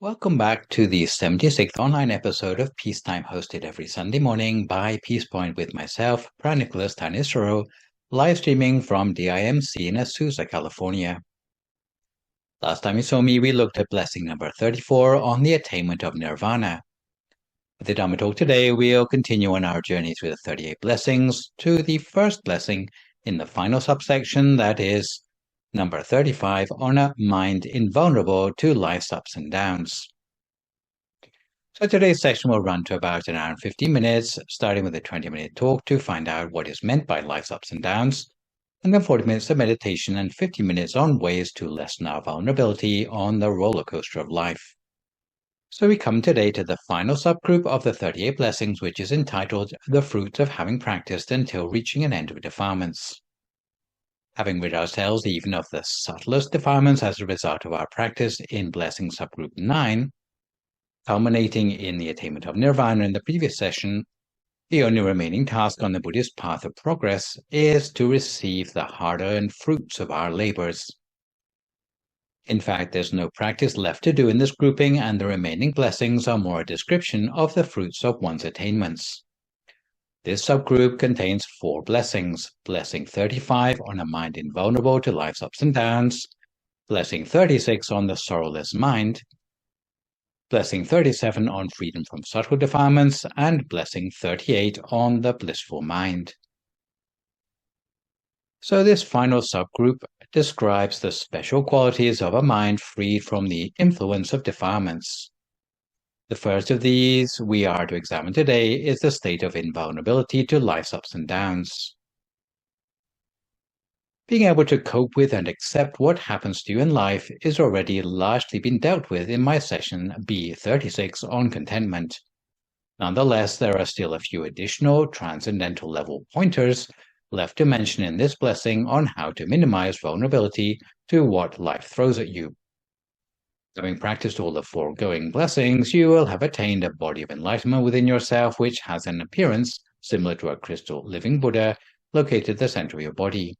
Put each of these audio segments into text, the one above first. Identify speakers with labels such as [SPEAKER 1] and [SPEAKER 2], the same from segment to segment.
[SPEAKER 1] Welcome back to the 76th online episode of Peacetime, hosted every Sunday morning by Peace Point with myself, Phra Nicholas Thanissaro, live streaming from DIMC in Azusa, California. Last time you saw me, we looked at blessing number 34 on the attainment of nirvana. With the Dhamma talk today, we'll continue on our journey through the 38 blessings to the first blessing in the final subsection, that is number 35, on a mind invulnerable to life's ups and downs. So today's session will run to about an hour and 15 minutes, starting with a 20-minute talk to find out what is meant by life's ups and downs, and then 40 minutes of meditation and 50 minutes on ways to lessen our vulnerability on the roller coaster of life. So we come today to the final subgroup of the 38 blessings, which is entitled The Fruits of Having Practiced Until Reaching an End of Defilements. Having rid ourselves even of the subtlest defilements as a result of our practice in blessing subgroup 9, culminating in the attainment of nirvana in the previous session, the only remaining task on the Buddhist path of progress is to receive the hard-earned fruits of our labors. In fact, there's no practice left to do in this grouping, and the remaining blessings are more a description of the fruits of one's attainments. This subgroup contains 4 blessings: blessing 35 on a mind invulnerable to life's ups and downs, blessing 36 on the sorrowless mind, blessing 37 on freedom from subtle defilements, and blessing 38 on the blissful mind. So this final subgroup describes the special qualities of a mind freed from the influence of defilements. The first of these we are to examine today is the state of invulnerability to life's ups and downs. Being able to cope with and accept what happens to you in life is already largely been dealt with in my session B36 on contentment. Nonetheless, there are still a few additional transcendental level pointers left to mention in this blessing on how to minimize vulnerability to what life throws at you. Having practiced all the foregoing blessings, you will have attained a body of enlightenment within yourself which has an appearance similar to a crystal living Buddha located at the center of your body.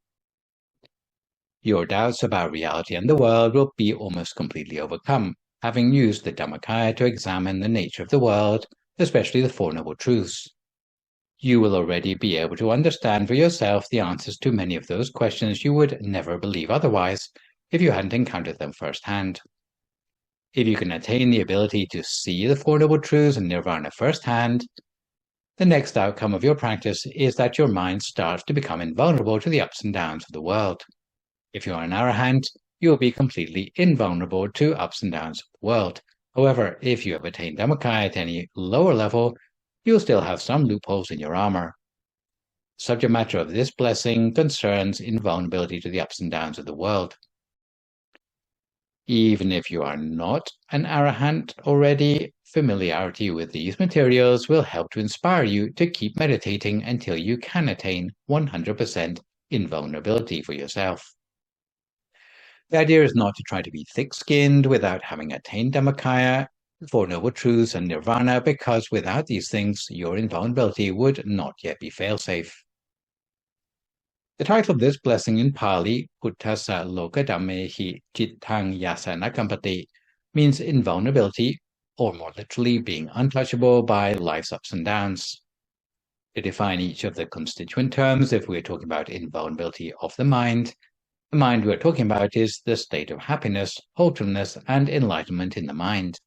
[SPEAKER 1] Your doubts about reality and the world will be almost completely overcome, having used the Dhammakaya to examine the nature of the world, especially the Four Noble Truths. You will already be able to understand for yourself the answers to many of those questions you would never believe otherwise if you hadn't encountered them firsthand. If you can attain the ability to see the Four Noble Truths and nirvana firsthand, the next outcome of your practice is that your mind starts to become invulnerable to the ups and downs of the world. If you are an arahant, you will be completely invulnerable to ups and downs of the world. However, if you have attained Dhammakaya at any lower level, you'll still have some loopholes in your armor. The subject matter of this blessing concerns invulnerability to the ups and downs of the world. Even if you are not an arahant already, familiarity with these materials will help to inspire you to keep meditating until you can attain 100% invulnerability for yourself. The idea is not to try to be thick-skinned without having attained Dhammakaya, Four Noble Truths, and nirvana, because without these things, your invulnerability would not yet be fail-safe. The title of this blessing in Pali, Puttasa Loka Dhammehi Chittang Yasana Kampati, means invulnerability, or more literally, being untouchable by life's ups and downs. To define each of the constituent terms, if we're talking about invulnerability of the mind we're talking about is the state of happiness, wholesomeness, and enlightenment in the mind.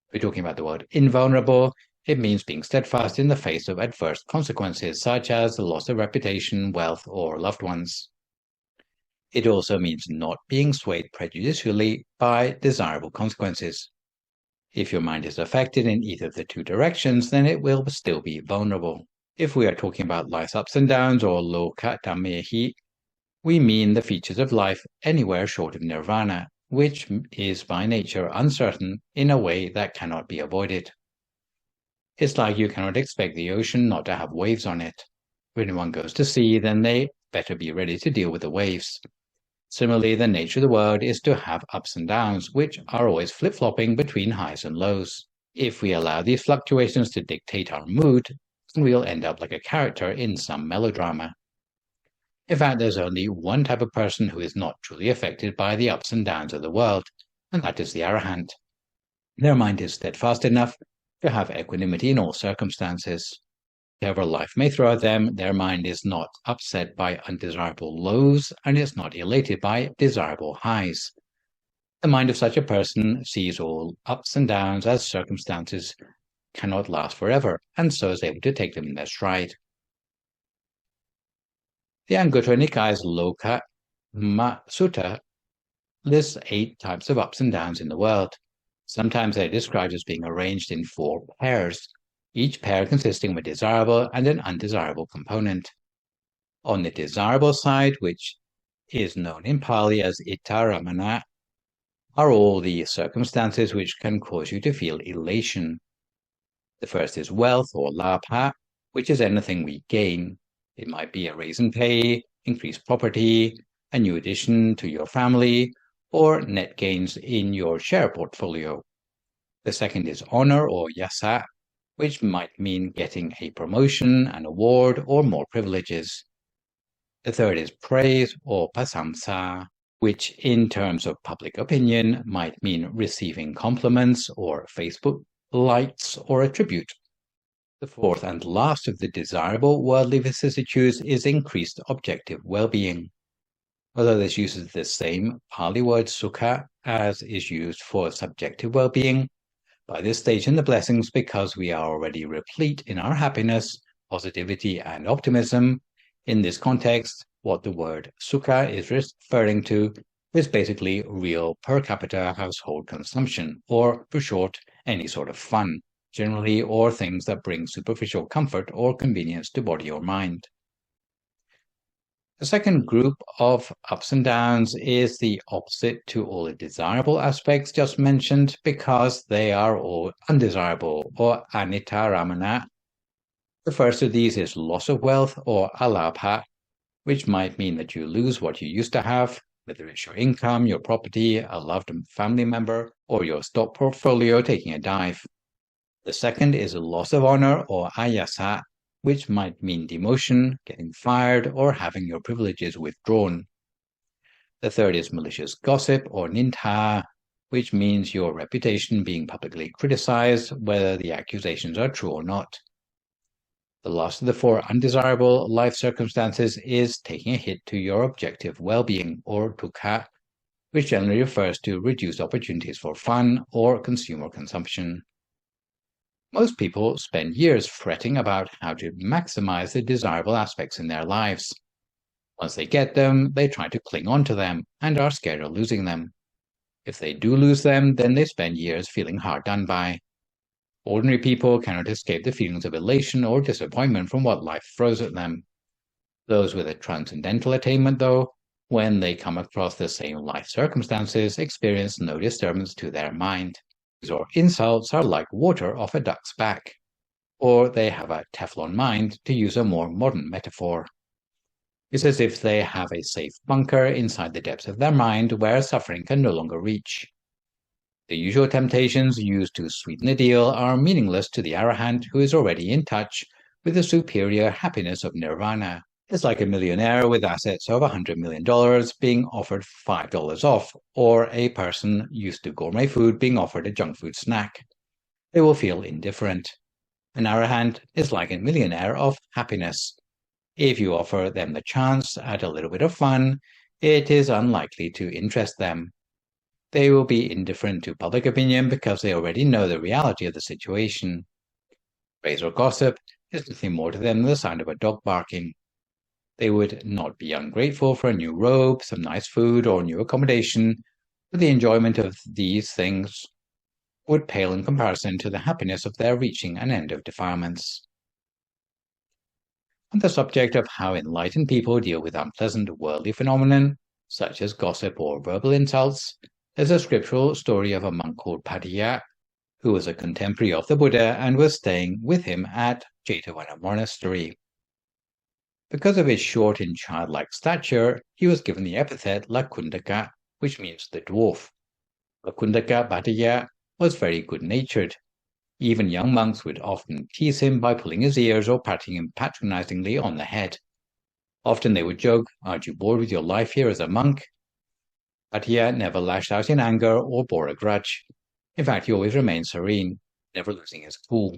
[SPEAKER 1] If we're talking about the word invulnerable, it means being steadfast in the face of adverse consequences, such as the loss of reputation, wealth, or loved ones. It also means not being swayed prejudicially by desirable consequences. If your mind is affected in either of the two directions, then it will still be vulnerable. If we are talking about life's ups and downs, or loka dhammehi, we mean the features of life anywhere short of nirvana, which is by nature uncertain in a way that cannot be avoided. It's like you cannot expect the ocean not to have waves on it. When one goes to sea, then they better be ready to deal with the waves. Similarly, the nature of the world is to have ups and downs, which are always flip-flopping between highs and lows. If we allow these fluctuations to dictate our mood, then we'll end up like a character in some melodrama. In fact, there's only one type of person who is not truly affected by the ups and downs of the world, and that is the arahant. Their mind is steadfast enough to have equanimity in all circumstances. Whatever life may throw at them, their mind is not upset by undesirable lows and is not elated by desirable highs. The mind of such a person sees all ups and downs as circumstances cannot last forever, and so is able to take them in their stride. The Anguttara Nikaya's Loka Sutta lists 8 types of ups and downs in the world. Sometimes they're described as being arranged in 4 pairs, each pair consisting of a desirable and an undesirable component. On the desirable side, which is known in Pali as itaramana, are all the circumstances which can cause you to feel elation. The first is wealth or labha, which is anything we gain. It might be a raise in pay, increased property, a new addition to your family, or net gains in your share portfolio. The second is honor or yasa, which might mean getting a promotion, an award, or more privileges. The third is praise or pasamsa, which in terms of public opinion might mean receiving compliments or Facebook likes or a tribute. The fourth and last of the desirable worldly vicissitudes is increased objective well-being. Although this uses the same Pali word sukha as is used for subjective well-being, by this stage in the blessings, because we are already replete in our happiness, positivity, and optimism, in this context, what the word sukha is referring to is basically real per capita household consumption, or for short, any sort of fun, generally, or things that bring superficial comfort or convenience to body or mind. The second group of ups and downs is the opposite to all the desirable aspects just mentioned, because they are all undesirable, or anitaramana. The first of these is loss of wealth, or alabha, which might mean that you lose what you used to have, whether it's your income, your property, a loved family member, or your stock portfolio taking a dive. The second is a loss of honor, or ayasa, which might mean demotion, getting fired, or having your privileges withdrawn. The third is malicious gossip, or nintha, which means your reputation being publicly criticized, whether the accusations are true or not. The last of the 4 undesirable life circumstances is taking a hit to your objective well-being, or dukkha, which generally refers to reduced opportunities for fun or consumer consumption. Most people spend years fretting about how to maximize the desirable aspects in their lives. Once they get them, they try to cling on to them and are scared of losing them. If they do lose them, then they spend years feeling hard done by. Ordinary people cannot escape the feelings of elation or disappointment from what life throws at them. Those with a transcendental attainment, though, when they come across the same life circumstances, experience no disturbance to their mind. Or insults are like water off a duck's back, or they have a Teflon mind, to use a more modern metaphor. It's as if they have a safe bunker inside the depths of their mind where suffering can no longer reach. The usual temptations used to sweeten the deal are meaningless to the arahant who is already in touch with the superior happiness of nirvana. It's like a millionaire with assets of $100 million being offered $5 off, or a person used to gourmet food being offered a junk food snack. They will feel indifferent. An arahant is like a millionaire of happiness. If you offer them the chance at a little bit of fun, it is unlikely to interest them. They will be indifferent to public opinion because they already know the reality of the situation. Praise or gossip is nothing more to them than the sound of a dog barking. They would not be ungrateful for a new robe, some nice food, or new accommodation, but the enjoyment of these things would pale in comparison to the happiness of their reaching an end of defilements. On the subject of how enlightened people deal with unpleasant worldly phenomenon, such as gossip or verbal insults, there's a scriptural story of a monk called Padilla, who was a contemporary of the Buddha and was staying with him at Jetavana Monastery. Because of his short and childlike stature, he was given the epithet Lakundaka, which means the dwarf. Lakundaka Bhattacharya was very good-natured. Even young monks would often tease him by pulling his ears or patting him patronizingly on the head. Often they would joke, "Aren't you bored with your life here as a monk?" Bhattacharya never lashed out in anger or bore a grudge. In fact, he always remained serene, never losing his cool.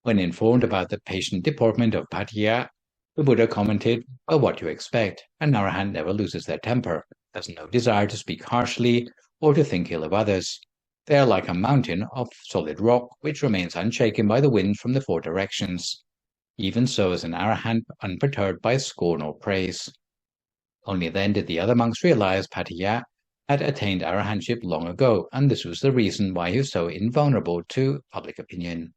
[SPEAKER 1] When informed about the patient deportment of Patiya, the Buddha commented, "Well, what do you expect? An arahant never loses their temper, has no desire to speak harshly or to think ill of others. They are like a mountain of solid rock which remains unshaken by the wind from the four directions. Even so is an arahant unperturbed by scorn or praise." Only then did the other monks realize Patiya had attained arahantship long ago, and this was the reason why he was so invulnerable to public opinion.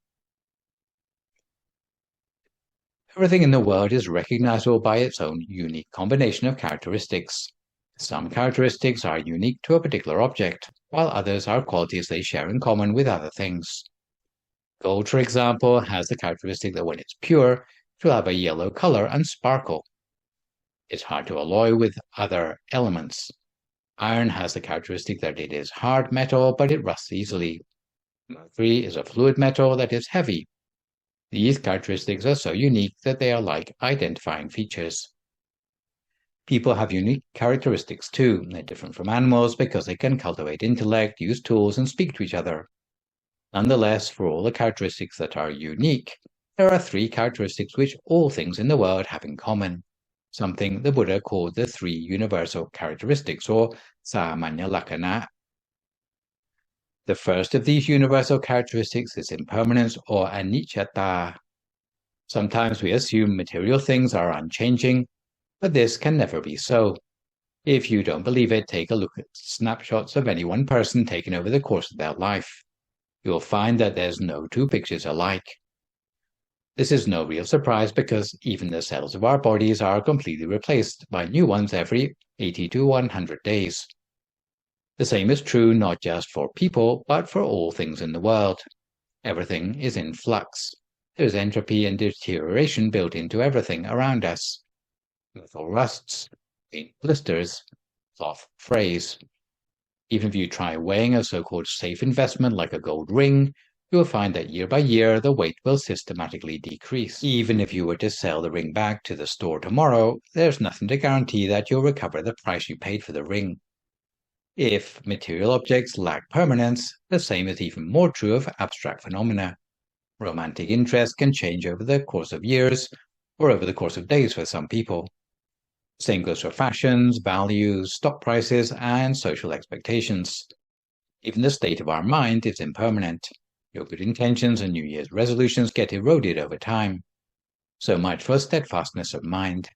[SPEAKER 1] Everything in the world is recognizable by its own unique combination of characteristics. Some characteristics are unique to a particular object, while others are qualities they share in common with other things. Gold, for example, has the characteristic that when it's pure, it will have a yellow color and sparkle. It's hard to alloy with other elements. Iron has the characteristic that it is hard metal, but it rusts easily. Mercury is a fluid metal that is heavy. These characteristics are so unique that they are like identifying features. People have unique characteristics too. They're different from animals because they can cultivate intellect, use tools, and speak to each other. Nonetheless, for all the characteristics that are unique, there are three characteristics which all things in the world have in common, something the Buddha called the three universal characteristics, or samanya lakkhana. The first of these universal characteristics is impermanence, or anicca. Sometimes we assume material things are unchanging, but this can never be so. If you don't believe it, take a look at snapshots of any one person taken over the course of their life. You'll find that there's no two pictures alike. This is no real surprise because even the cells of our bodies are completely replaced by new ones every 80 to 100 days. The same is true not just for people, but for all things in the world. Everything is in flux. There's entropy and deterioration built into everything around us. Metal rusts, paint blisters, cloth frays. Even if you try weighing a so-called safe investment like a gold ring, you will find that year by year the weight will systematically decrease. Even if you were to sell the ring back to the store tomorrow, there's nothing to guarantee that you'll recover the price you paid for the ring. If material objects lack permanence, the same is even more true of abstract phenomena. Romantic interest can change over the course of years, or over the course of days for some people. Same goes for fashions, values, stock prices, and social expectations. Even the state of our mind is impermanent. Your good intentions and New Year's resolutions get eroded over time. So much for steadfastness of mind.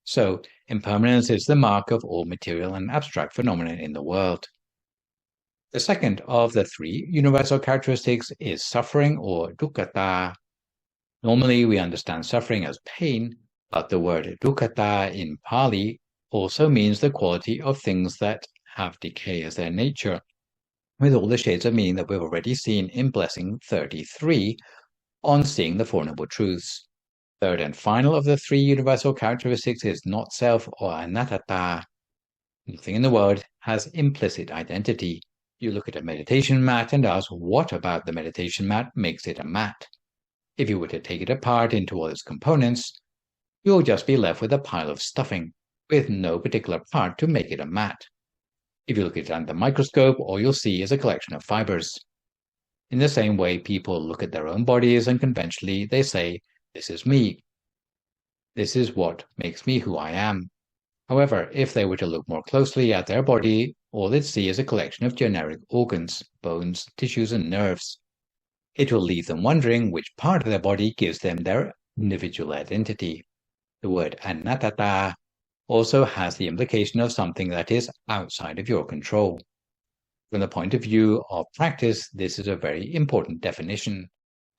[SPEAKER 1] So, impermanence is the mark of all material and abstract phenomena in the world. The second of the three universal characteristics is suffering, or dukkha. Normally, we understand suffering as pain, but the word dukkha in Pali also means the quality of things that have decay as their nature, with all the shades of meaning that we've already seen in Blessing 33 on seeing the Four Noble Truths. Third and final of the three universal characteristics is not self, or anatta. Nothing in the world has implicit identity. You look at a meditation mat and ask what about the meditation mat makes it a mat. If you were to take it apart into all its components, you'll just be left with a pile of stuffing, with no particular part to make it a mat. If you look at it under the microscope, all you'll see is a collection of fibers. In the same way, people look at their own bodies and conventionally they say, "This is me. This is what makes me who I am." However, if they were to look more closely at their body, all they'd see is a collection of generic organs, bones, tissues, and nerves. It will leave them wondering which part of their body gives them their individual identity. The word anatta also has the implication of something that is outside of your control. From the point of view of practice, this is a very important definition.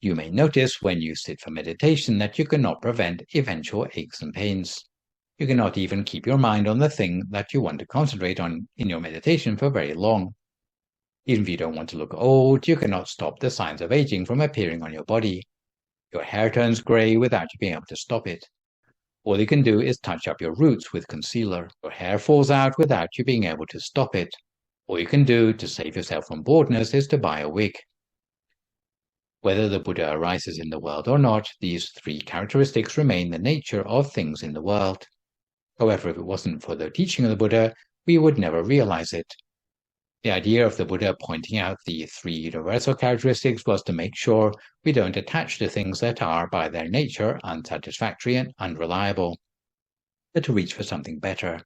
[SPEAKER 1] You may notice when you sit for meditation that you cannot prevent eventual aches and pains. You cannot even keep your mind on the thing that you want to concentrate on in your meditation for very long. Even if you don't want to look old, you cannot stop the signs of aging from appearing on your body. Your hair turns grey without you being able to stop it. All you can do is touch up your roots with concealer. Your hair falls out without you being able to stop it. All you can do to save yourself from baldness is to buy a wig. Whether the Buddha arises in the world or not, these three characteristics remain the nature of things in the world. However, if it wasn't for the teaching of the Buddha, we would never realize it. The idea of the Buddha pointing out the three universal characteristics was to make sure we don't attach to things that are, by their nature, unsatisfactory and unreliable, but to reach for something better. At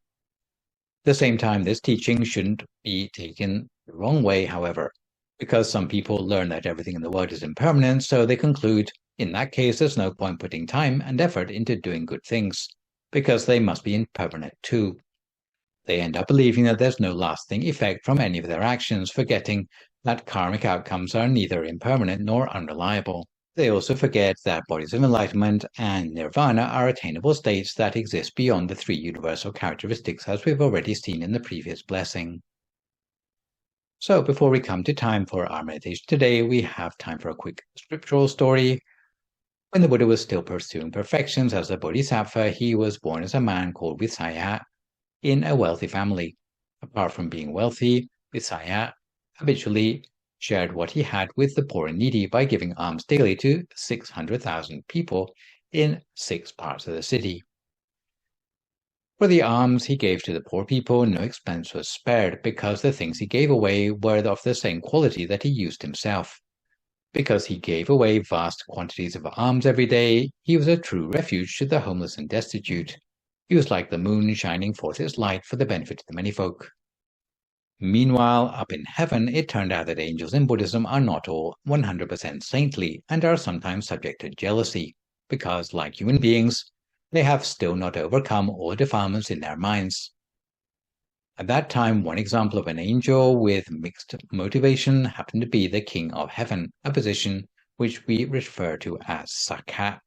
[SPEAKER 1] the same time, this teaching shouldn't be taken the wrong way, however, because some people learn that everything in the world is impermanent, so they conclude, in that case, there's no point putting time and effort into doing good things, because they must be impermanent too. They end up believing that there's no lasting effect from any of their actions, forgetting that karmic outcomes are neither impermanent nor unreliable. They also forget that bodies of enlightenment and nirvana are attainable states that exist beyond the three universal characteristics, as we've already seen in the previous blessing. So before we come to time for our meditation today, we have time for a quick scriptural story. When the Buddha was still pursuing perfections as a bodhisattva, he was born as a man called Visaya in a wealthy family. Apart from being wealthy, Visaya habitually shared what he had with the poor and needy by giving alms daily to 600,000 people in 6 parts of the city. For the alms he gave to the poor people, no expense was spared, because the things he gave away were of the same quality that he used himself. Because he gave away vast quantities of alms every day, he was a true refuge to the homeless and destitute. He was like the moon shining forth its light for the benefit of the many folk. Meanwhile, up in heaven, it turned out that angels in Buddhism are not all 100% saintly and are sometimes subject to jealousy, because, like human beings, they have still not overcome all defilements in their minds. At that time, one example of an angel with mixed motivation happened to be the King of Heaven, a position which we refer to as Sakha.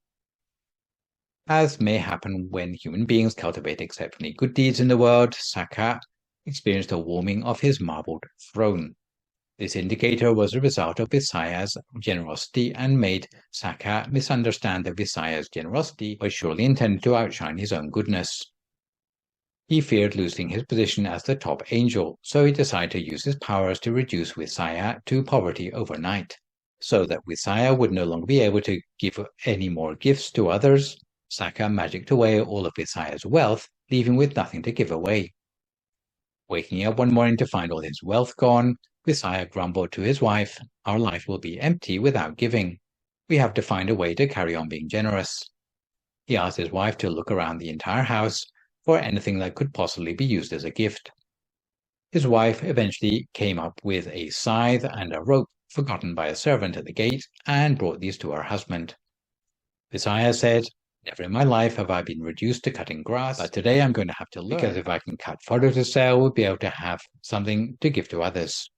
[SPEAKER 1] As may happen when human beings cultivate exceptionally good deeds in the world, Sakha experienced a warming of his marbled throne. This indicator was a result of Visaya's generosity and made Sakha misunderstand that Visaya's generosity was surely intended to outshine his own goodness. He feared losing his position as the top angel, so he decided to use his powers to reduce Visaya to poverty overnight, so that Visaya would no longer be able to give any more gifts to others. Sakha magicked away all of Visaya's wealth, leaving with nothing to give away. Waking up one morning to find all his wealth gone, Visaya grumbled to his wife, "Our life will be empty without giving. We have to find a way to carry on being generous." He asked his wife to look around the entire house for anything that could possibly be used as a gift. His wife eventually came up with a scythe and a rope forgotten by a servant at the gate and brought these to her husband. Visaya said, "Never in my life have I been reduced to cutting grass, but today I'm going to have to learn, because if I can cut fodder to sell, we'll be able to have something to give to others."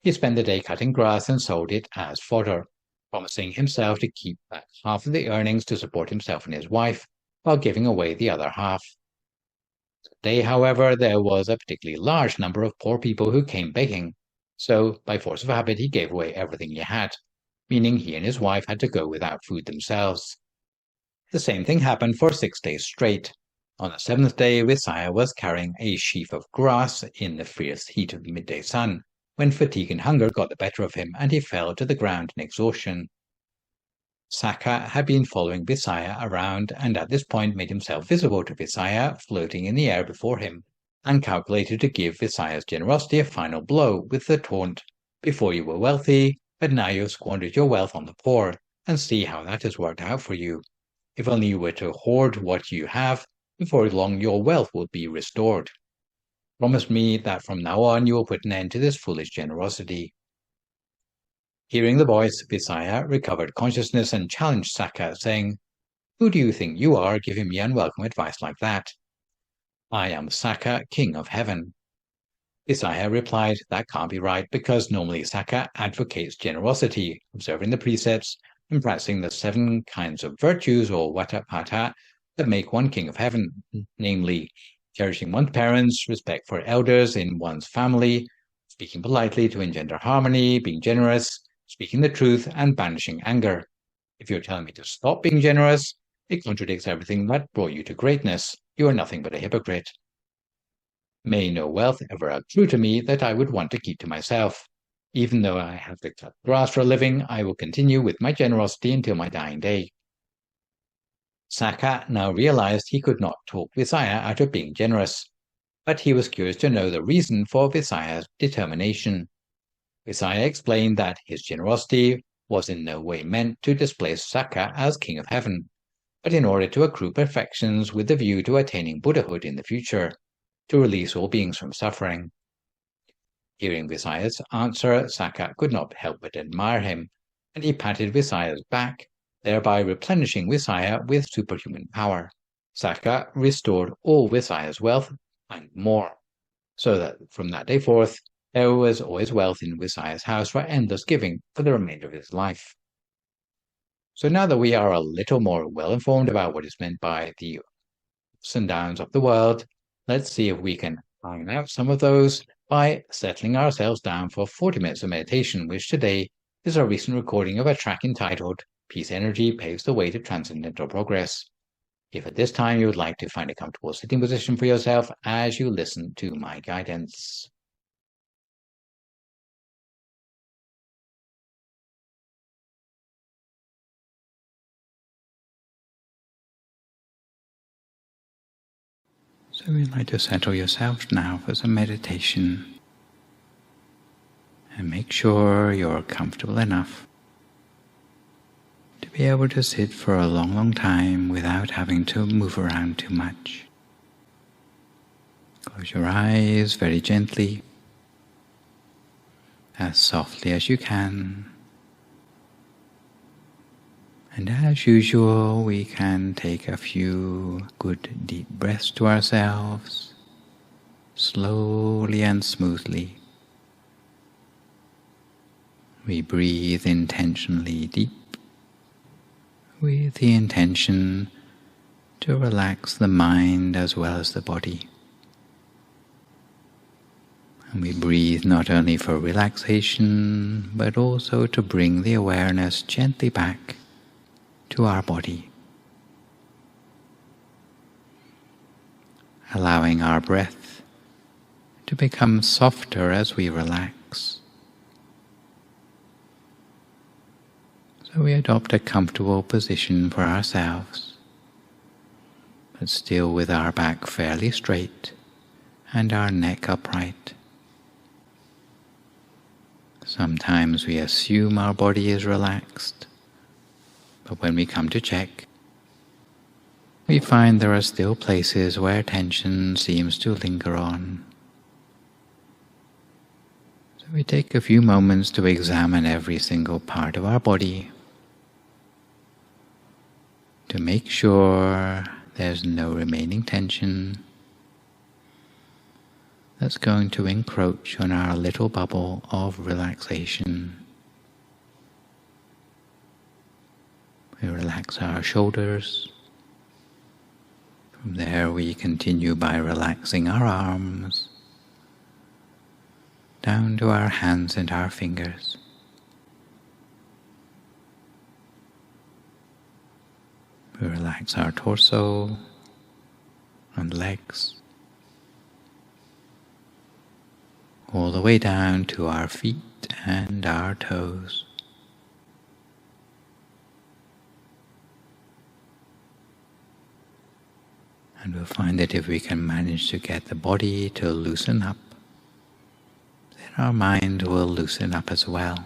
[SPEAKER 1] He spent the day cutting grass and sold it as fodder, promising himself to keep back half of the earnings to support himself and his wife, while giving away the other half. Today, however, there was a particularly large number of poor people who came begging, so by force of habit he gave away everything he had, meaning he and his wife had to go without food themselves. The same thing happened for 6 days straight. On the 7th day, Visaya was carrying a sheaf of grass in the fierce heat of the midday sun, when fatigue and hunger got the better of him, and he fell to the ground in exhaustion. Sakha had been following Visaya around, and at this point made himself visible to Visaya, floating in the air before him, and calculated to give Visaya's generosity a final blow with the taunt, "Before you were wealthy, but now you've squandered your wealth on the poor, and see how that has worked out for you. If only you were to hoard what you have, before long your wealth will be restored. Promise me that from now on you will put an end to this foolish generosity." Hearing the voice, Visaya recovered consciousness and challenged Sakha, saying, "Who do you think you are, giving me unwelcome advice like that?" "I am Sakha, King of Heaven." Visaya replied, "That can't be right, because normally Sakha advocates generosity, observing the precepts, and practicing the 7 kinds of virtues, or Vatapata, that make one King of Heaven, namely, cherishing one's parents, respect for elders in one's family, speaking politely to engender harmony, being generous, speaking the truth, and banishing anger. If you're telling me to stop being generous, it contradicts everything that brought you to greatness. You are nothing but a hypocrite. May no wealth ever accrue to me that I would want to keep to myself. Even though I have to cut grass for a living, I will continue with my generosity until my dying day." Sakha now realized he could not talk Visaya out of being generous, but he was curious to know the reason for Visaya's determination. Visaya explained that his generosity was in no way meant to displace Sakka as king of heaven, but in order to accrue perfections with the view to attaining Buddhahood in the future, to release all beings from suffering. Hearing Visaya's answer, Sakka could not help but admire him, and he patted Visaya's back, thereby replenishing Visaya with superhuman power. Sakka restored all Visaya's wealth and more, so that from that day forth, there was always wealth in Visaya's house for endless giving for the remainder of his life. So now that we are a little more well-informed about what is meant by the ups and downs of the world, let's see if we can iron out some of those by settling ourselves down for 40 minutes of meditation, which today is a recent recording of a track entitled Peace Energy Paves the Way to Transcendental Progress. If at this time you would like to find a comfortable sitting position for yourself as you listen to my guidance. So we'd like to settle yourself now for some meditation. And make sure you're comfortable enough to be able to sit for a long time without having to move around too much. Close your eyes very gently, as softly as you can. And as usual, we can take a few good deep breaths to ourselves, slowly and smoothly. We breathe intentionally deep, with the intention to relax the mind as well as the body. And we breathe not only for relaxation, but also to bring the awareness gently back to our body, allowing our breath to become softer as we relax. So we adopt a comfortable position for ourselves, but still with our back fairly straight and our neck upright. Sometimes we assume our body is relaxed, but when we come to check, we find there are still places where tension seems to linger on. So we take a few moments to examine every single part of our body to make sure there's no remaining tension that's going to encroach on our little bubble of relaxation. We relax our shoulders. From there we continue by relaxing our arms, down to our hands and our fingers. We relax our torso and legs, all the way down to our feet and our toes. And we'll find that if we can manage to get the body to loosen up, then our mind will loosen up as well.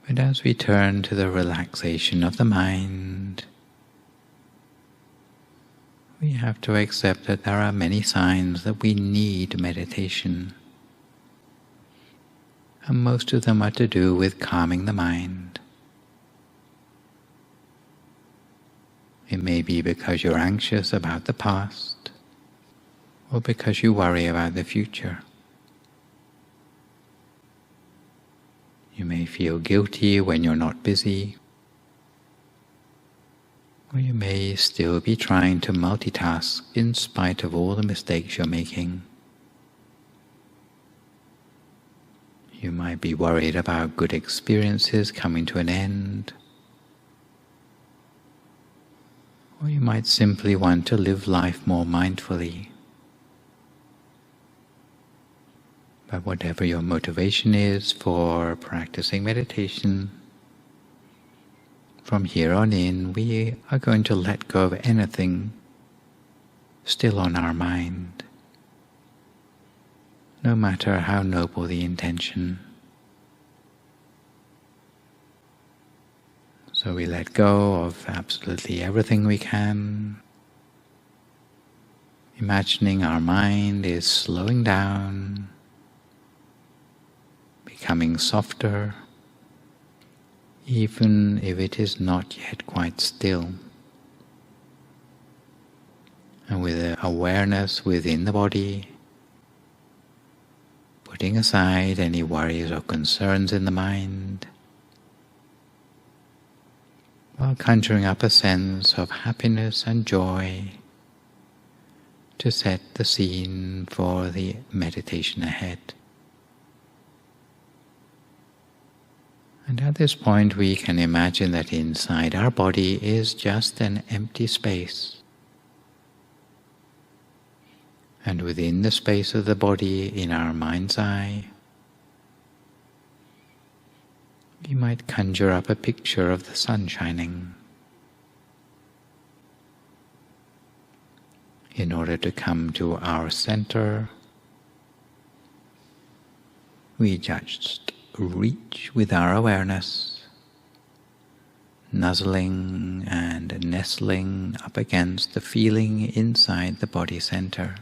[SPEAKER 1] But as we turn to the relaxation of the mind, we have to accept that there are many signs that we need meditation. And most of them are to do with calming the mind. It may be because you're anxious about the past, or because you worry about the future. You may feel guilty when you're not busy, or you may still be trying to multitask in spite of all the mistakes you're making. You might be worried about good experiences coming to an end, or you might simply want to live life more mindfully. But whatever your motivation is for practicing meditation, From here on in, we are going to let go of anything still on our mind, no matter how noble the intention. So we let go of absolutely everything we can, imagining our mind is slowing down, becoming softer, even if it is not yet quite still. And with awareness within the body, putting aside any worries or concerns in the mind, while conjuring up a sense of happiness and joy to set the scene for the meditation ahead. And at this point we can imagine that inside our body is just an empty space. And within the space of the body in our mind's eye, we might conjure up a picture of the sun shining. In order to come to our center, we just reach with our awareness, nuzzling and nestling up against the feeling inside the body center.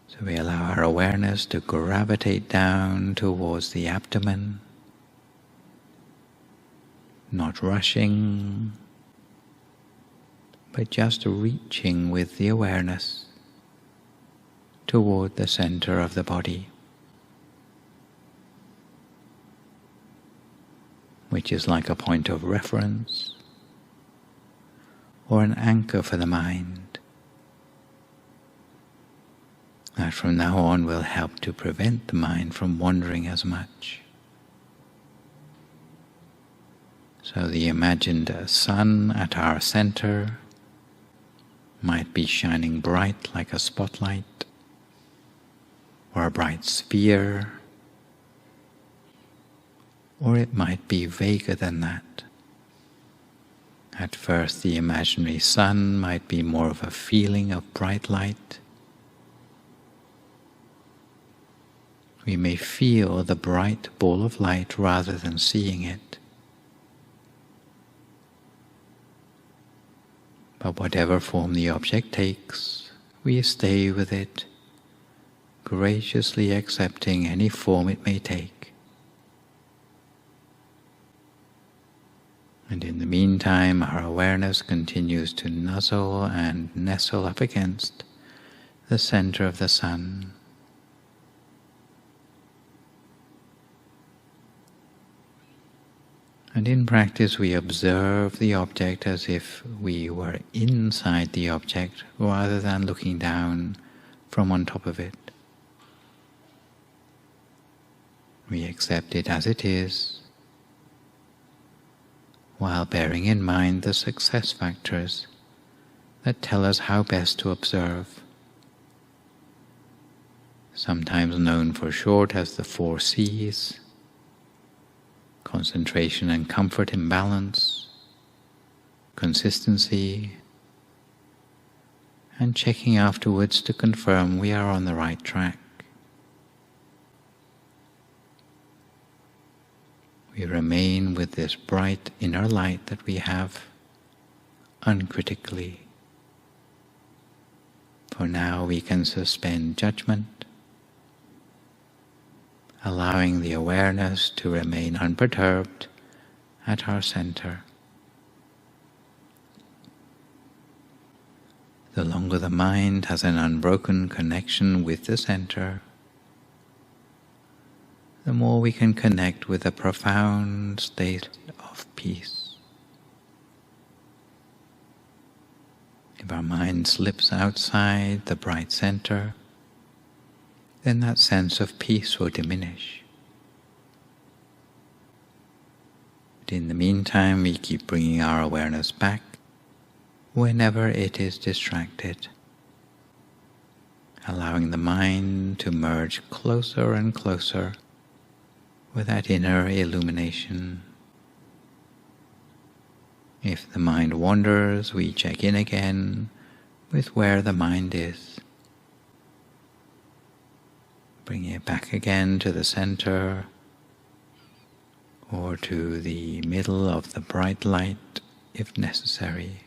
[SPEAKER 1] So we allow our awareness to gravitate down towards the abdomen, not rushing, but just reaching with the awareness toward the center of the body, which is like a point of reference or an anchor for the mind. That from now on will help to prevent the mind from wandering as much. So the imagined sun at our center might be shining bright like a spotlight, or a bright sphere, or it might be vaguer than that. At first the imaginary sun might be more of a feeling of bright light. We may feel the bright ball of light rather than seeing it. But whatever form the object takes, we stay with it, graciously accepting any form it may take. And in the meantime, our awareness continues to nuzzle and nestle up against the center of the sun. And in practice we observe the object as if we were inside the object rather than looking down from on top of it. We accept it as it is, while bearing in mind the success factors that tell us how best to observe, sometimes known for short as the 4 C's: concentration and comfort in balance, consistency, and checking afterwards to confirm we are on the right track. We remain with this bright inner light that we have uncritically. For now we can suspend judgment, allowing the awareness to remain unperturbed at our center. The longer the mind has an unbroken connection with the center, the more we can connect with a profound state of peace. If our mind slips outside the bright center, then that sense of peace will diminish. But in the meantime, we keep bringing our awareness back whenever it is distracted, allowing the mind to merge closer and closer with that inner illumination. If the mind wanders, we check in again with where the mind is. Bring it back again to the center or to the middle of the bright light if necessary.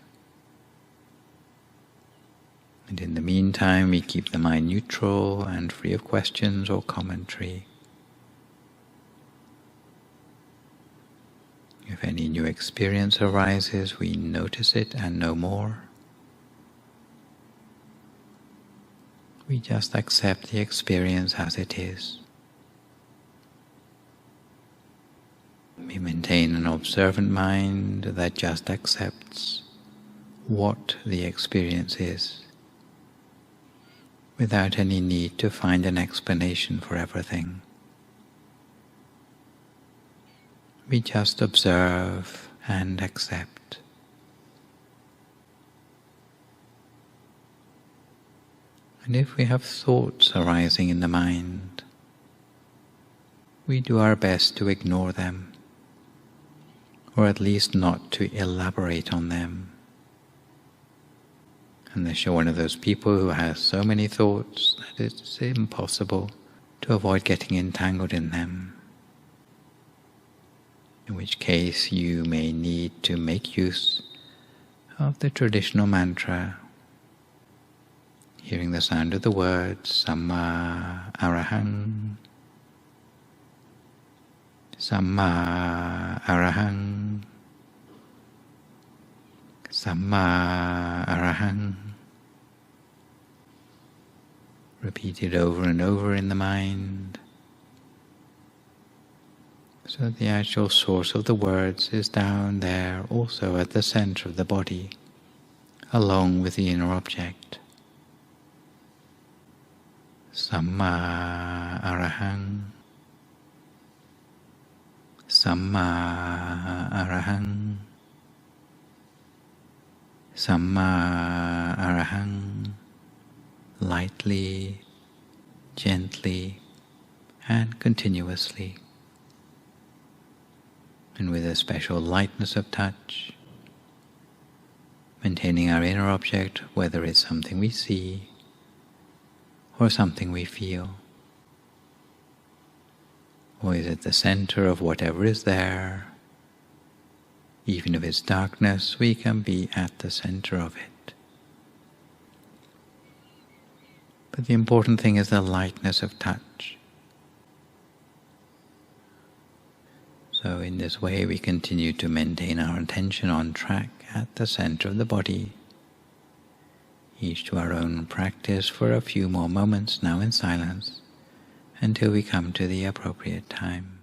[SPEAKER 1] And in the meantime, we keep the mind neutral and free of questions or commentary. If any new experience arises, we notice it and no more. We just accept the experience as it is. We maintain an observant mind that just accepts what the experience is, without any need to find an explanation for everything. We just observe and accept. And if we have thoughts arising in the mind, we do our best to ignore them, or at least not to elaborate on them. Unless you're one of those people who has so many thoughts that it's impossible to avoid getting entangled in them, in which case you may need to make use of the traditional mantra, hearing the sound of the words Samma Arahang, Samma Arahang, Samma Arahang, repeated over and over in the mind, so the actual source of the words is down there also at the center of the body, along with the inner object. Samma Arahang, Samma Arahang, Samma Arahang, lightly, gently, and continuously, and with a special lightness of touch, maintaining our inner object, whether it's something we see or something we feel, or is at the center of whatever is there. Even if it's darkness, we can be at the center of it. But the important thing is the lightness of touch. So in this way we continue to maintain our attention on track at the center of the body, each to our own practice for a few more moments now in silence, until we come to the appropriate time.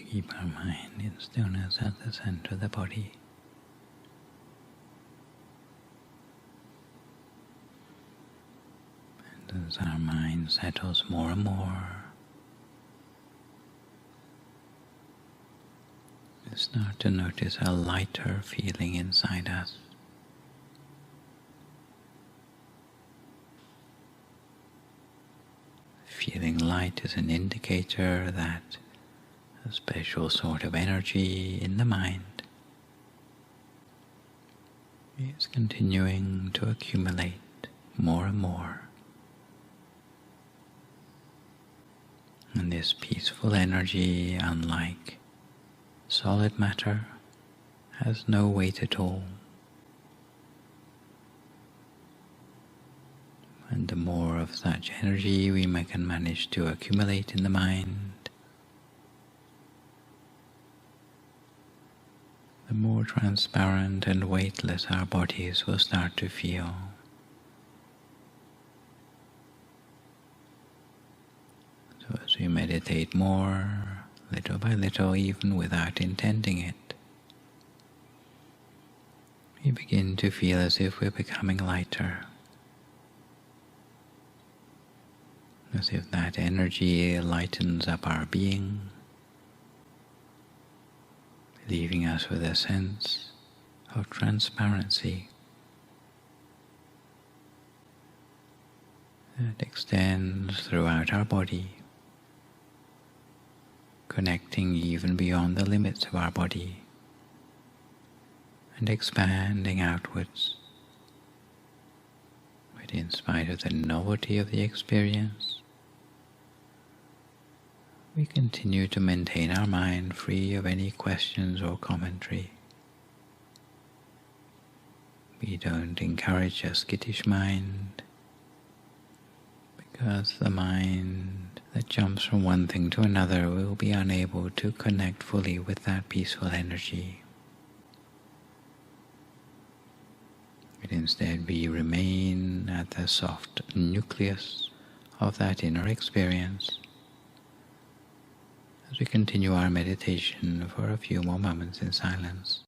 [SPEAKER 2] Keep our mind in stillness at the center of the body. And as our mind settles more and more, we start to notice a lighter feeling inside us. Feeling light is an indicator that a special sort of energy in the mind is continuing to accumulate more and more. And this peaceful energy, unlike solid matter, has no weight at all. And the more of such energy we can manage to accumulate in the mind, the more transparent and weightless our bodies will start to feel. So as we meditate more, little by little, even without intending it, we begin to feel as if we're becoming lighter, as if that energy lightens up our being, leaving us with a sense of transparency that extends throughout our body, connecting even beyond the limits of our body and expanding outwards. But in spite of the novelty of the experience, we continue to maintain our mind free of any questions or commentary. We don't encourage a skittish mind, because the mind that jumps from one thing to another will be unable to connect fully with that peaceful energy. But instead we remain at the soft nucleus of that inner experience as we continue our meditation for a few more moments in silence.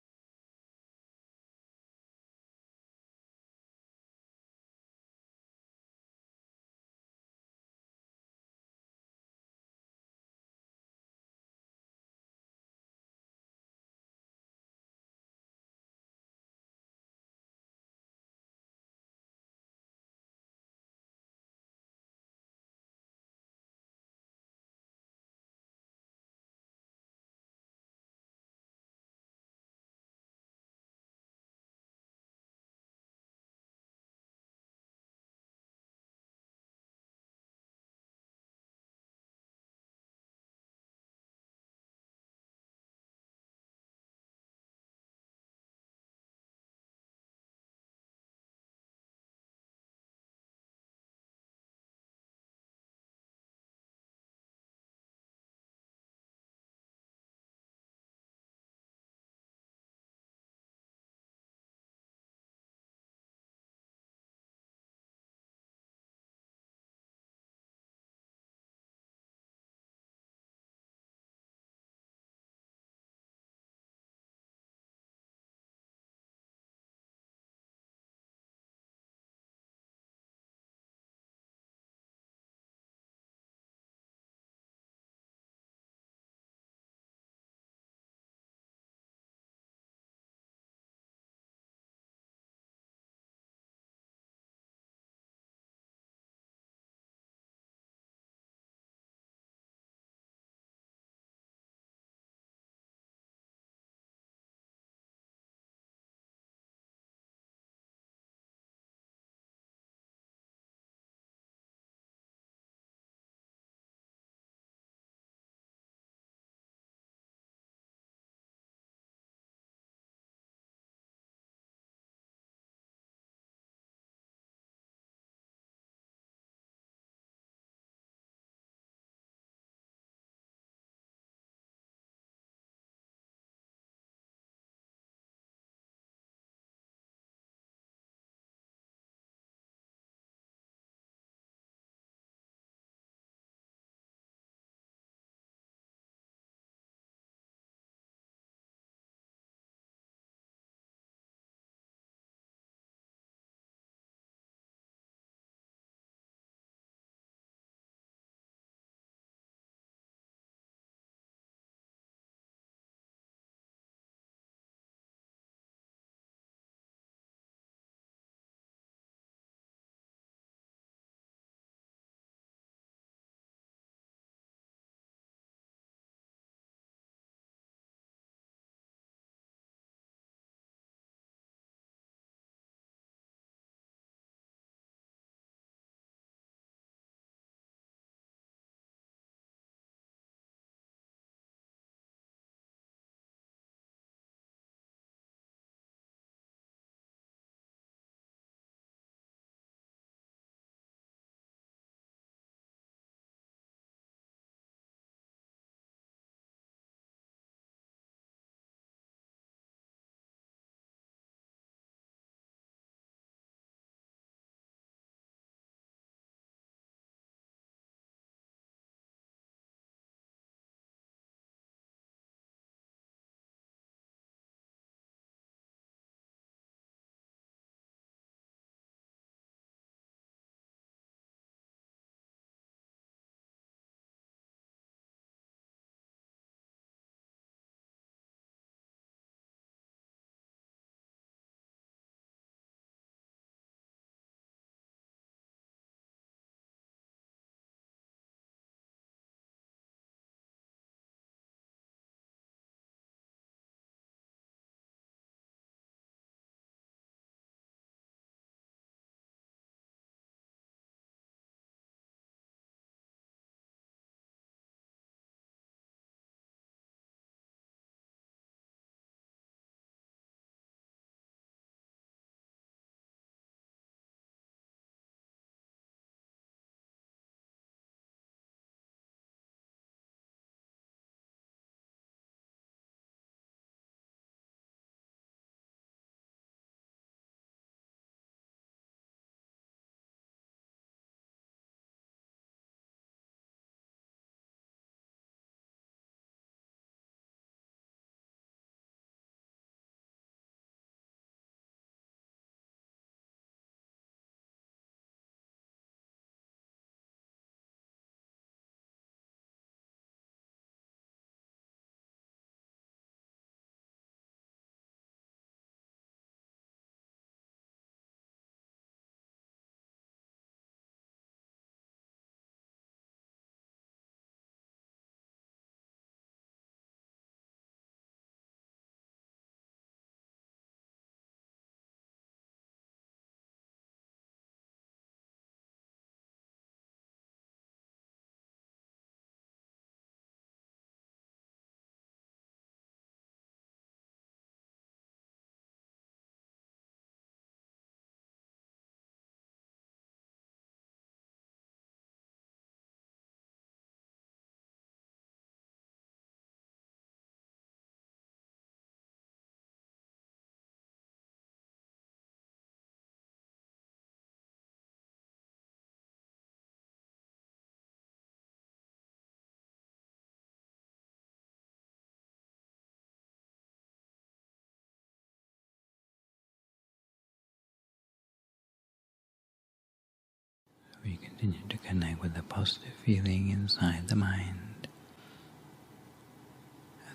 [SPEAKER 2] We continue to connect with the positive feeling inside the mind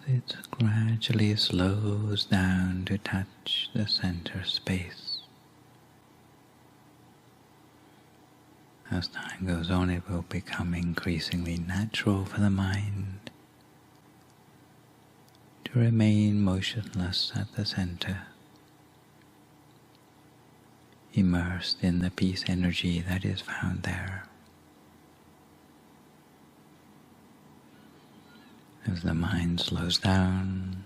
[SPEAKER 2] as it gradually slows down to touch the center space. As time goes on, it will become increasingly natural for the mind to remain motionless at the center, immersed in the peace energy that is found there. As the mind slows down,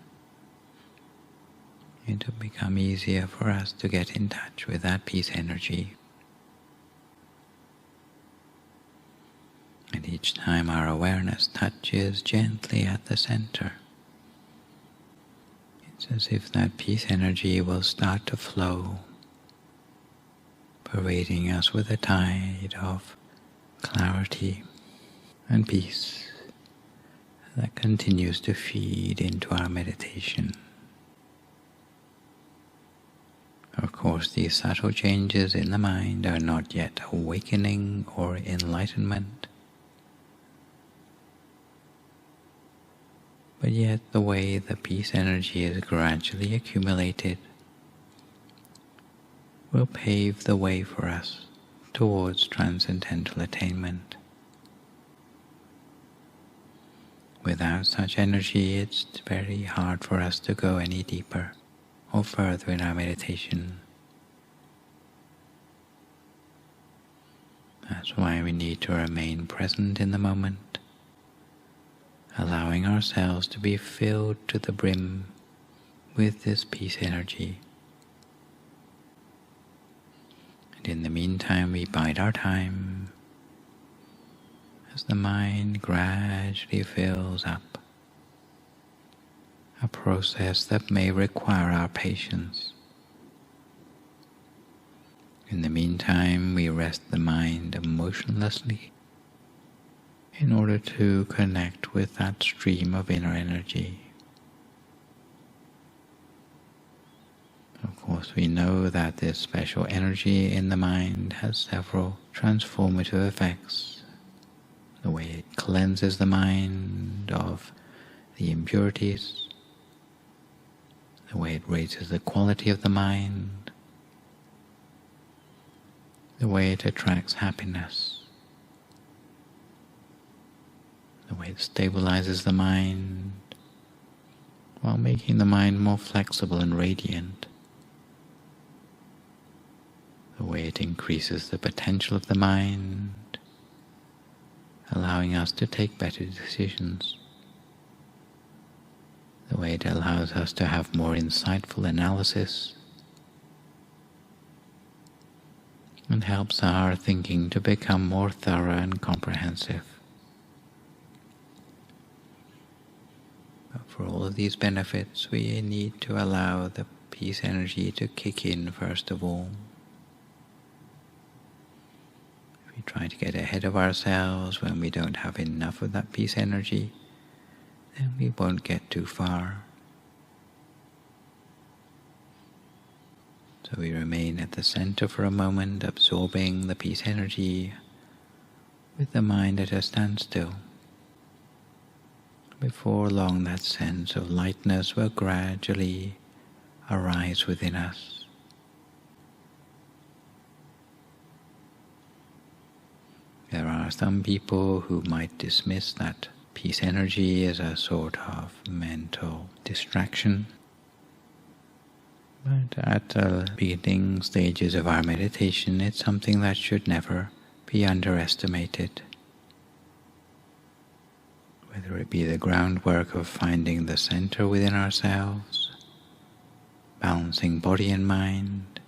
[SPEAKER 2] it will become easier for us to get in touch with that peace energy. And each time our awareness touches gently at the center, it's as if that peace energy will start to flow, pervading us with a tide of clarity and peace that continues to feed into our meditation. Of course, these subtle changes in the mind are not yet awakening or enlightenment, but yet the way the peace energy is gradually accumulated will pave the way for us towards transcendental attainment. Without such energy, it's very hard for us to go any deeper or further in our meditation. That's why we need to remain present in the moment, allowing ourselves to be filled to the brim with this peace energy. And in the meantime, we bide our time as the mind gradually fills up, a process that may require our patience. In the meantime, we rest the mind motionlessly in order to connect with that stream of inner energy. Of course, we know that this special energy in the mind has several transformative effects. The way it cleanses the mind of the impurities, the way it raises the quality of the mind, the way it attracts happiness, the way it stabilizes the mind while making the mind more flexible and radiant, the way it increases the potential of the mind, allowing us to take better decisions, the way it allows us to have more insightful analysis and helps our thinking to become more thorough and comprehensive. But for all of these benefits, we need to allow the peace energy to kick in first of all. If we try to get ahead of ourselves when we don't have enough of that peace energy, then we won't get too far. So we remain at the center for a moment, absorbing the peace energy with the mind at a standstill. Before long, that sense of lightness will gradually arise within us. There are some people who might dismiss that peace energy as a sort of mental distraction. But at the beginning stages of our meditation, it's something that should never be underestimated. Whether it be the groundwork of finding the center within ourselves, balancing body and mind,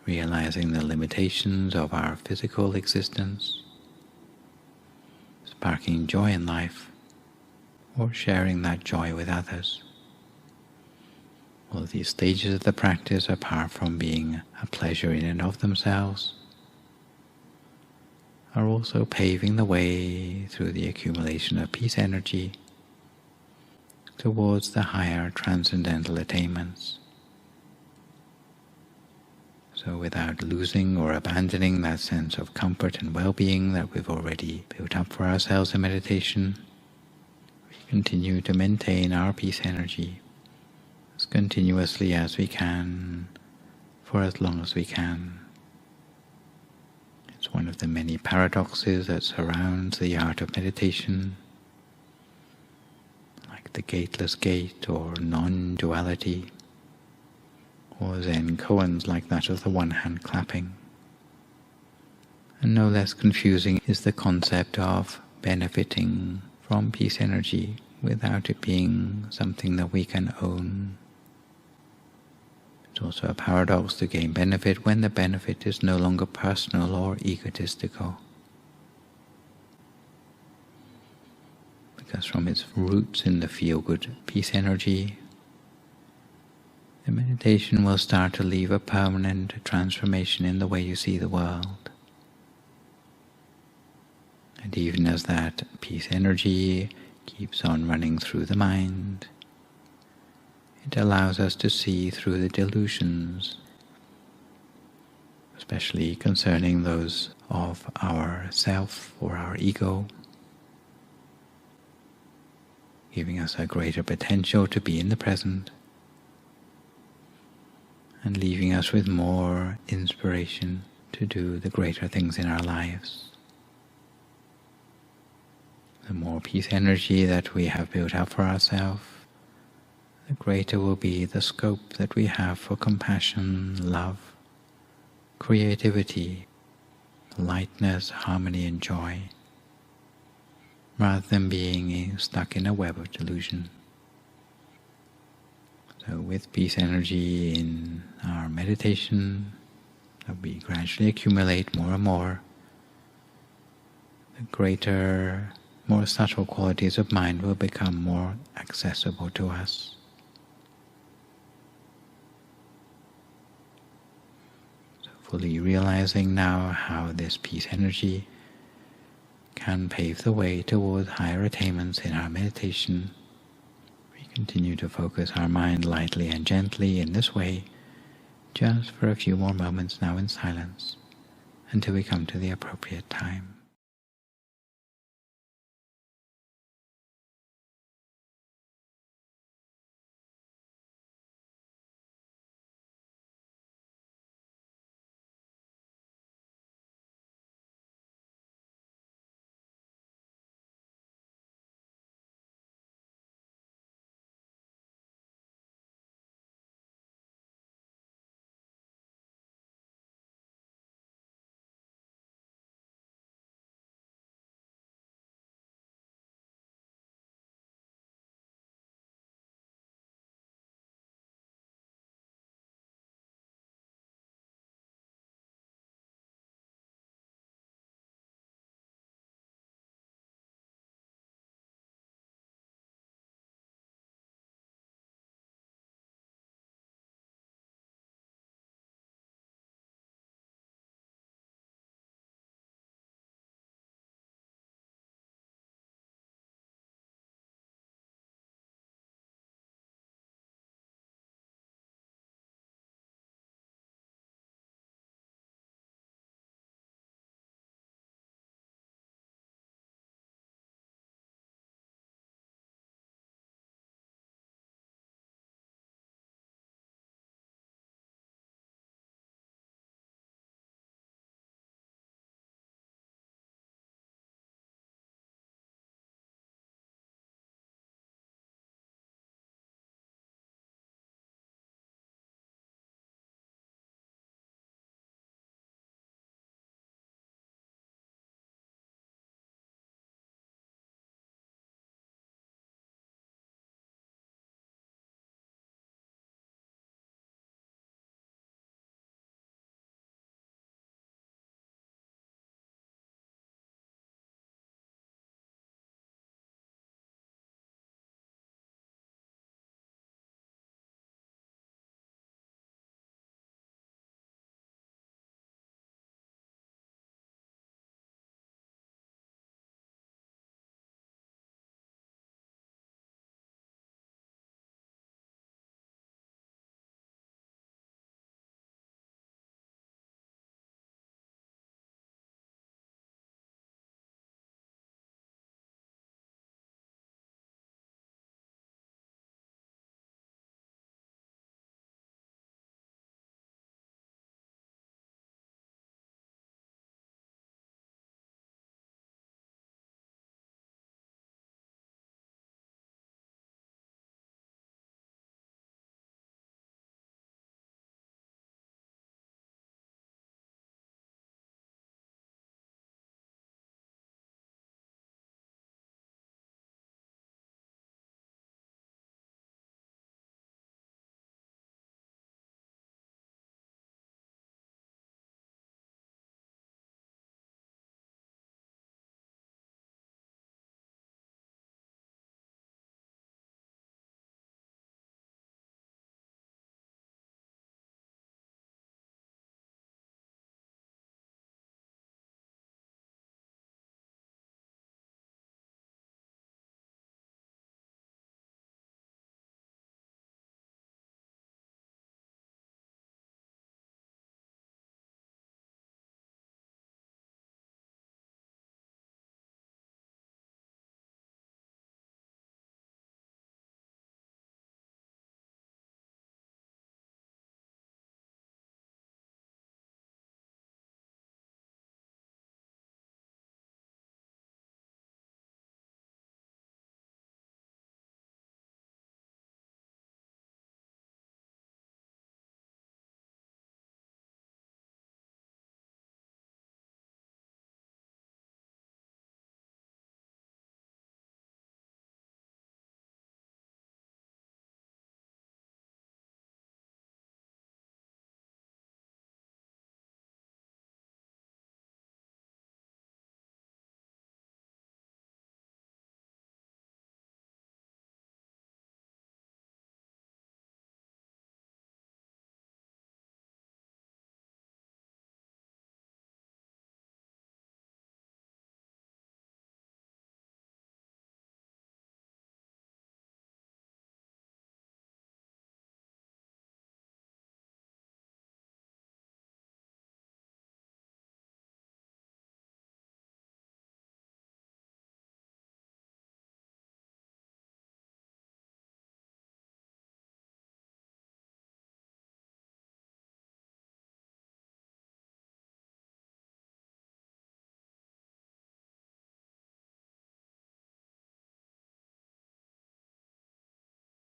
[SPEAKER 2] realizing the limitations of our physical existence, sparking joy in life, or sharing that joy with others. All of these stages of the practice, apart from being a pleasure in and of themselves, are also paving the way through the accumulation of peace energy towards the higher transcendental attainments. So without losing or abandoning that sense of comfort and well-being that we've already built up for ourselves in meditation, we continue to maintain our peace energy as continuously as we can, for as long as we can. It's one of the many paradoxes that surrounds the art of meditation, like the gateless gate or non-duality, or Zen koans like that of the one-hand clapping. And no less confusing is the concept of benefiting from peace energy without it being something that we can own. It's also a paradox to gain benefit when the benefit is no longer personal or egotistical. Because from its roots in the feel-good peace energy, the meditation will start to leave a permanent transformation in the way you see the world. And even as that peace energy keeps on running through the mind, it allows us to see through the delusions, especially concerning those of our self or our ego, giving us a greater potential to be in the present and leaving us with more inspiration to do the greater things in our lives. The more peace energy that we have built up for ourselves, the greater will be the scope that we have for compassion, love, creativity, lightness, harmony, and joy, rather than being stuck in a web of delusion. So with peace energy in our meditation, that we gradually accumulate more and more, the greater, more subtle qualities of mind will become more accessible to us. Fully realizing now how this peace energy can pave the way towards higher attainments in our meditation, we continue to focus our mind lightly and gently in this way, just for a few more moments now in silence, until we come to the appropriate time.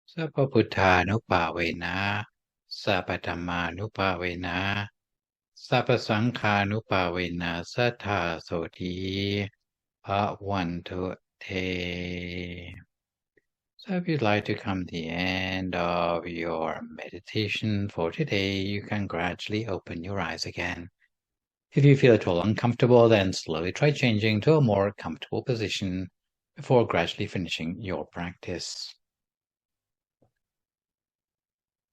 [SPEAKER 1] Sappa Putthanupavena, Sappa Dhammanupavena, Sappa Sanghānupavena Sattha Soti Bhavantu Te. So if you'd like to come to the end of your meditation for today, you can gradually open your eyes again. If you feel at all uncomfortable, then slowly try changing to a more comfortable position before gradually finishing your practice.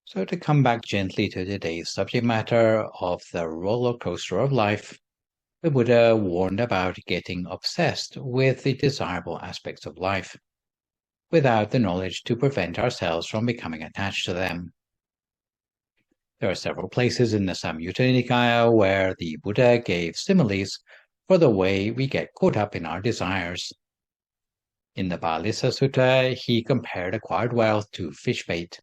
[SPEAKER 1] So to come back gently to today's subject matter of the roller coaster of life, the Buddha warned about getting obsessed with the desirable aspects of life, without the knowledge to prevent ourselves from becoming attached to them. There are several places in the Samyutta Nikaya where the Buddha gave similes for the way we get caught up in our desires. In the Bālisa Sutta, he compared acquired wealth to fish bait.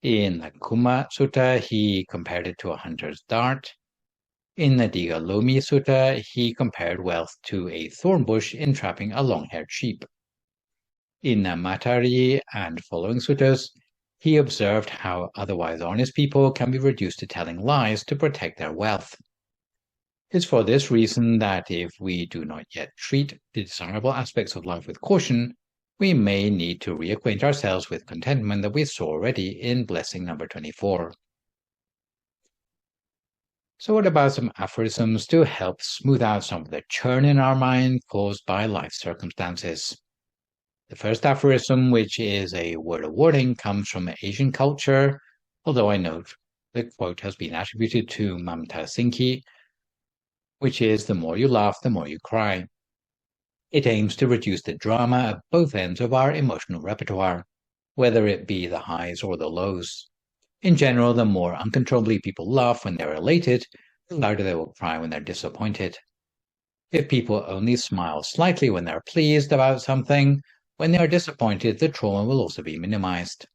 [SPEAKER 1] In the Kuma Sutta, he compared it to a hunter's dart. In the Digalomi Sutta, he compared wealth to a thorn bush entrapping a long-haired sheep. In the Matari and following suttas, he observed how otherwise honest people can be reduced to telling lies to protect their wealth. It's for this reason that if we do not yet treat the desirable aspects of life with caution, we may need to reacquaint ourselves with contentment that we saw already in blessing number 24. So what about some aphorisms to help smooth out some of the churn in our mind caused by life circumstances? The first aphorism, which is a word of warning, comes from Asian culture, although I note the quote has been attributed to Mamta Singhi, which is, the more you laugh, the more you cry. It aims to reduce the drama at both ends of our emotional repertoire, whether it be the highs or the lows. In general, the more uncontrollably people laugh when they're elated, the louder they will cry when they're disappointed. If people only smile slightly when they're pleased about something, when they are disappointed, the trauma will also be minimized.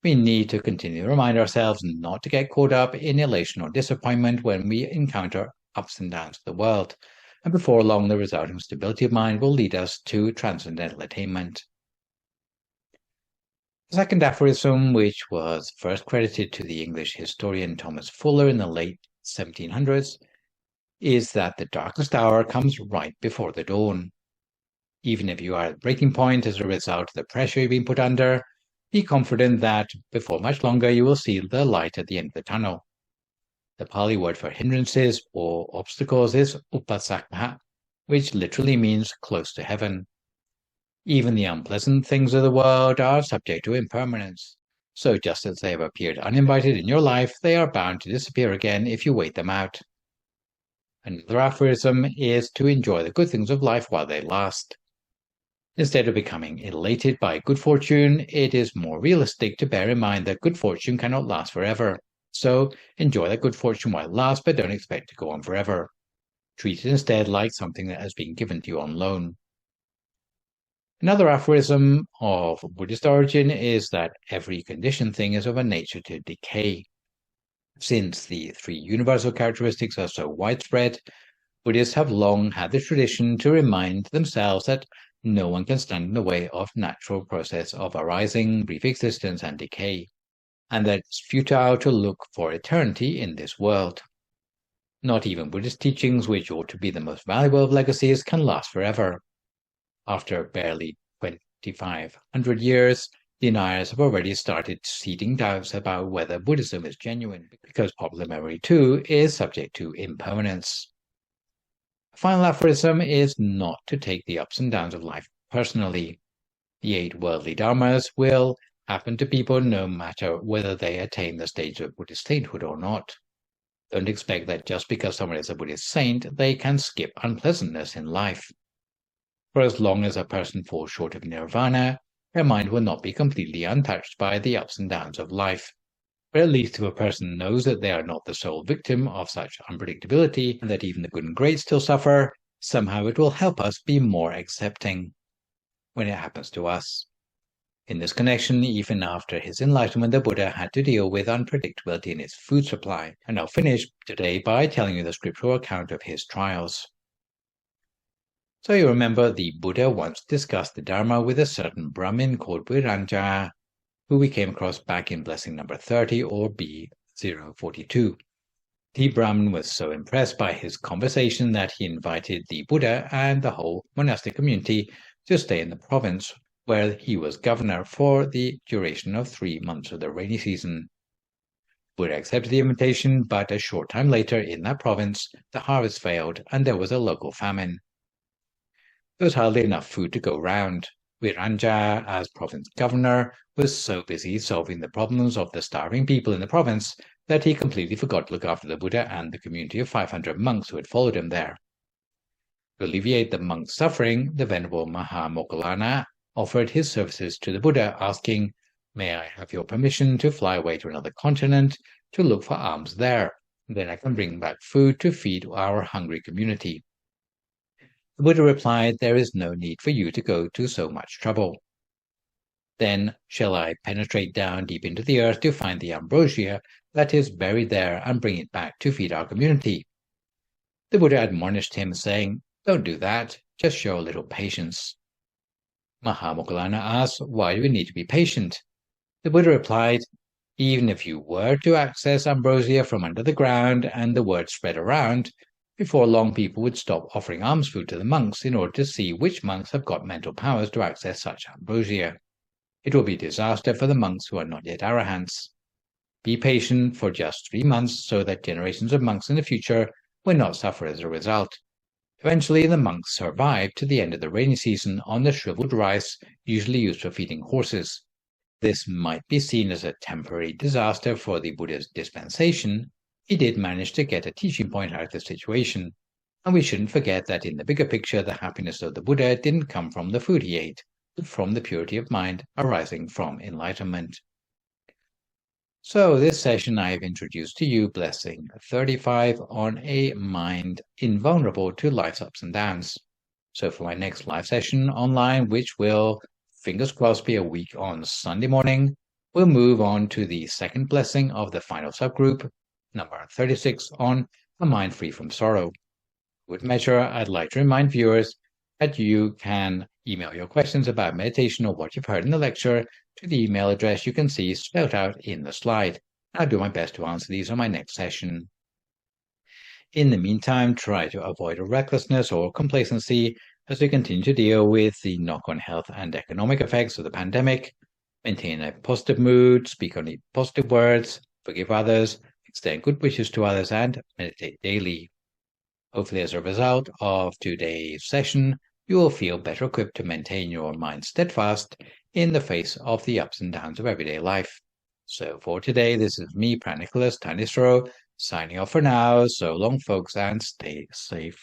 [SPEAKER 1] We need to continue to remind ourselves not to get caught up in elation or disappointment when we encounter ups and downs of the world, and before long the resulting stability of mind will lead us to transcendental attainment. The second aphorism, which was first credited to the English historian Thomas Fuller in the late 1700s, is that the darkest hour comes right before the dawn. Even if you are at breaking point as a result of the pressure you've been put under, be confident that before much longer you will see the light at the end of the tunnel. The Pali word for hindrances or obstacles is upasakha, which literally means close to heaven. Even the unpleasant things of the world are subject to impermanence. So just as they have appeared uninvited in your life, they are bound to disappear again if you wait them out. Another aphorism is to enjoy the good things of life while they last. Instead of becoming elated by good fortune, it is more realistic to bear in mind that good fortune cannot last forever. So enjoy that good fortune while it lasts, but don't expect to go on forever. Treat it instead like something that has been given to you on loan. Another aphorism of Buddhist origin is that every conditioned thing is of a nature to decay. Since the three universal characteristics are so widespread, Buddhists have long had the tradition to remind themselves that no one can stand in the way of natural process of arising, brief existence, and decay, and that it's futile to look for eternity in this world. Not even Buddhist teachings, which ought to be the most valuable of legacies, can last forever. After barely 2,500 years, deniers have already started seeding doubts about whether Buddhism is genuine, because popular memory too is subject to impermanence. The final aphorism is not to take the ups and downs of life personally. The 8 worldly dharmas will happen to people no matter whether they attain the stage of Buddhist sainthood or not. Don't expect that just because someone is a Buddhist saint, they can skip unpleasantness in life. For as long as a person falls short of nirvana, their mind will not be completely untouched by the ups and downs of life. But at least if a person knows that they are not the sole victim of such unpredictability, and that even the good and great still suffer, somehow it will help us be more accepting when it happens to us. In this connection, even after his enlightenment, the Buddha had to deal with unpredictability in his food supply. And I'll finish today by telling you the scriptural account of his trials. So you remember the Buddha once discussed the Dharma with a certain Brahmin called Viranja. who we came across back in blessing number 30 or B042. The Brahmin was so impressed by his conversation that he invited the Buddha and the whole monastic community to stay in the province where he was governor for the duration of 3 months of the rainy season. Buddha accepted the invitation, but a short time later in that province, the harvest failed and there was a local famine. There was hardly enough food to go round. Viranja, as province governor, was so busy solving the problems of the starving people in the province that he completely forgot to look after the Buddha and the community of 500 monks who had followed him there. To alleviate the monks' suffering, the Venerable Mahamoggallana offered his services to the Buddha, asking, "May I have your permission to fly away to another continent to look for alms there? Then I can bring back food to feed our hungry community." The Buddha replied, "There is no need for you to go to so much trouble. Then shall I penetrate down deep into the earth to find the ambrosia that is buried there and bring it back to feed our community?" The Buddha admonished him, saying, "Don't do that, just show a little patience." Mahamoggallana asked, "Why do we need to be patient?" The Buddha replied, "Even if you were to access ambrosia from under the ground and the word spread around, before long people would stop offering alms food to the monks in order to see which monks have got mental powers to access such ambrosia. It will be disaster for the monks who are not yet arahants. Be patient for just 3 months so that generations of monks in the future will not suffer as a result." Eventually, the monks survived to the end of the rainy season on the shriveled rice usually used for feeding horses. This might be seen as a temporary disaster for the Buddha's dispensation. He did manage to get a teaching point out of the situation, and we shouldn't forget that in the bigger picture, the happiness of the Buddha didn't come from the food he ate, but from the purity of mind arising from enlightenment. So this session I have introduced to you blessing 35 on a mind invulnerable to life's ups and downs. So for my next live session online, which will, fingers crossed, be a week on Sunday morning, we'll move on to the second blessing of the final subgroup, number 36 on a mind free from sorrow. With measure, I'd like to remind viewers that you can email your questions about meditation or what you've heard in the lecture to the email address you can see spelled out in the slide. I'll do my best to answer these on my next session. In the meantime, try to avoid recklessness or complacency as we continue to deal with the knock-on health and economic effects of the pandemic. Maintain a positive mood, speak only positive words, forgive others, extend good wishes to others, and meditate daily. Hopefully, as a result of today's session, you will feel better equipped to maintain your mind steadfast in the face of the ups and downs of everyday life. So for today, this is me, Phra Nicholas Thanissaro, signing off for now. So long, folks, and stay safe.